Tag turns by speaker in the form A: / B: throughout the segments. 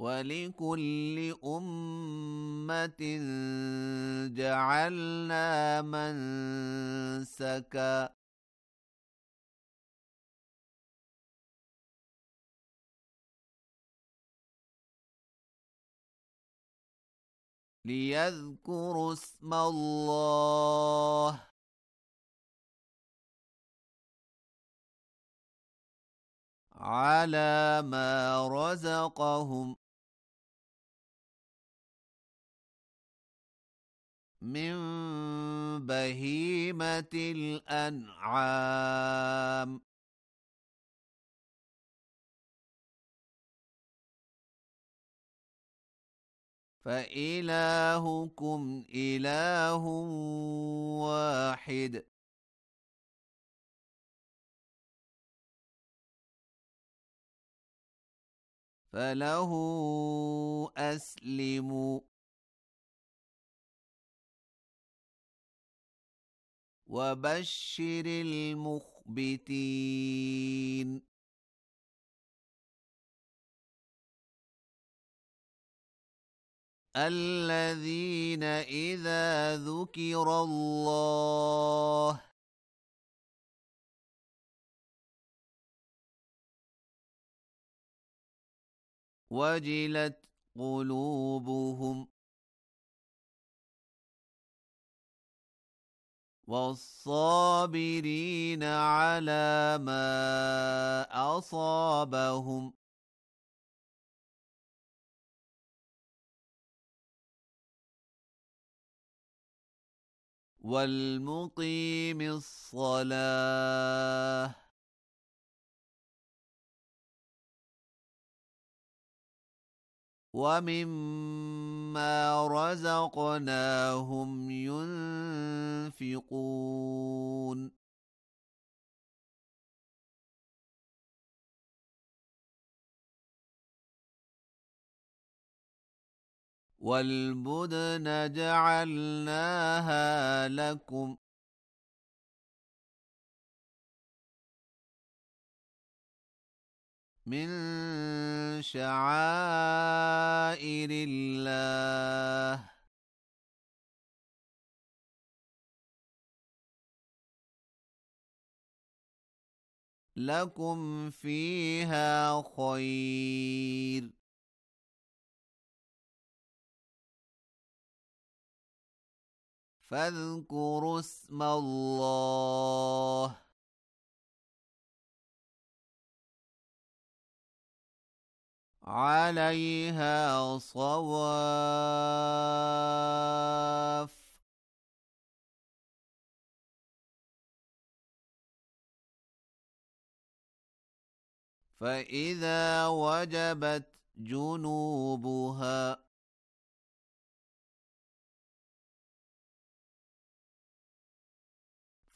A: ولكل أمة جعلنا منسكا ليذكروا اسم الله على ما رزقهم من بهيمة الأنعام فإلهكم إله واحد فله أسلموا وبشر المخبتين الذين إذا ذكر الله وجلت قلوبهم والصابرين على ما أصابهم والمقيم الصلاة ومما رزقناهم ينفقون والبدن جعلناها لكم من شعائر الله لكم فيها خير فاذكروا اسم الله عليها صواف فإذا وجبت جنوبها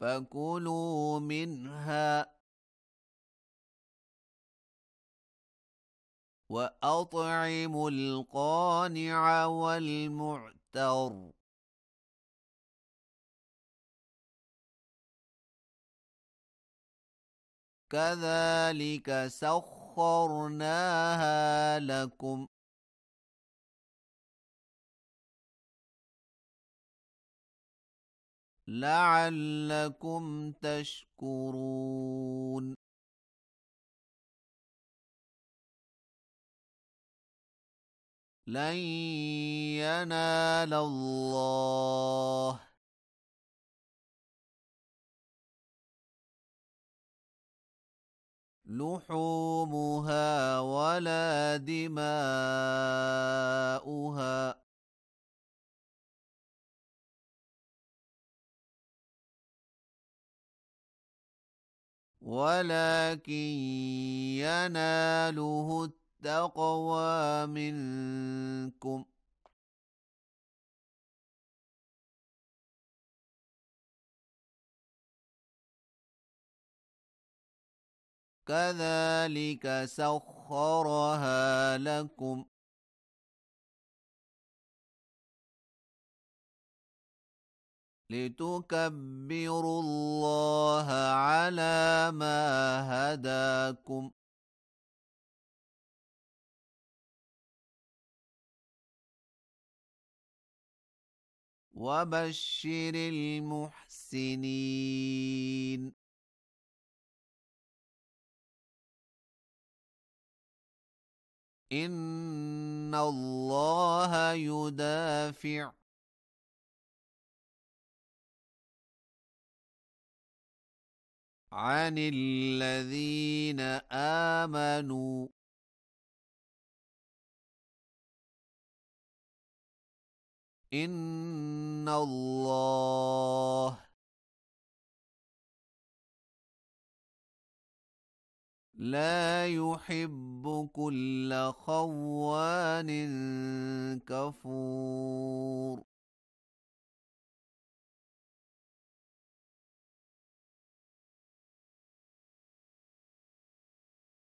A: فكلوا منها وأطعموا القانع والمعتر كذلك سخرناها لكم لعلكم تشكرون لن ينال الله لحومها ولا دماؤها ولكن يناله التقوى منكم كذلك سخرها لكم لتكبروا الله على ما هداكم وبشر المحسنين إن الله يدافع عن الذين آمنوا إن الله لا يحب كل خوان كفور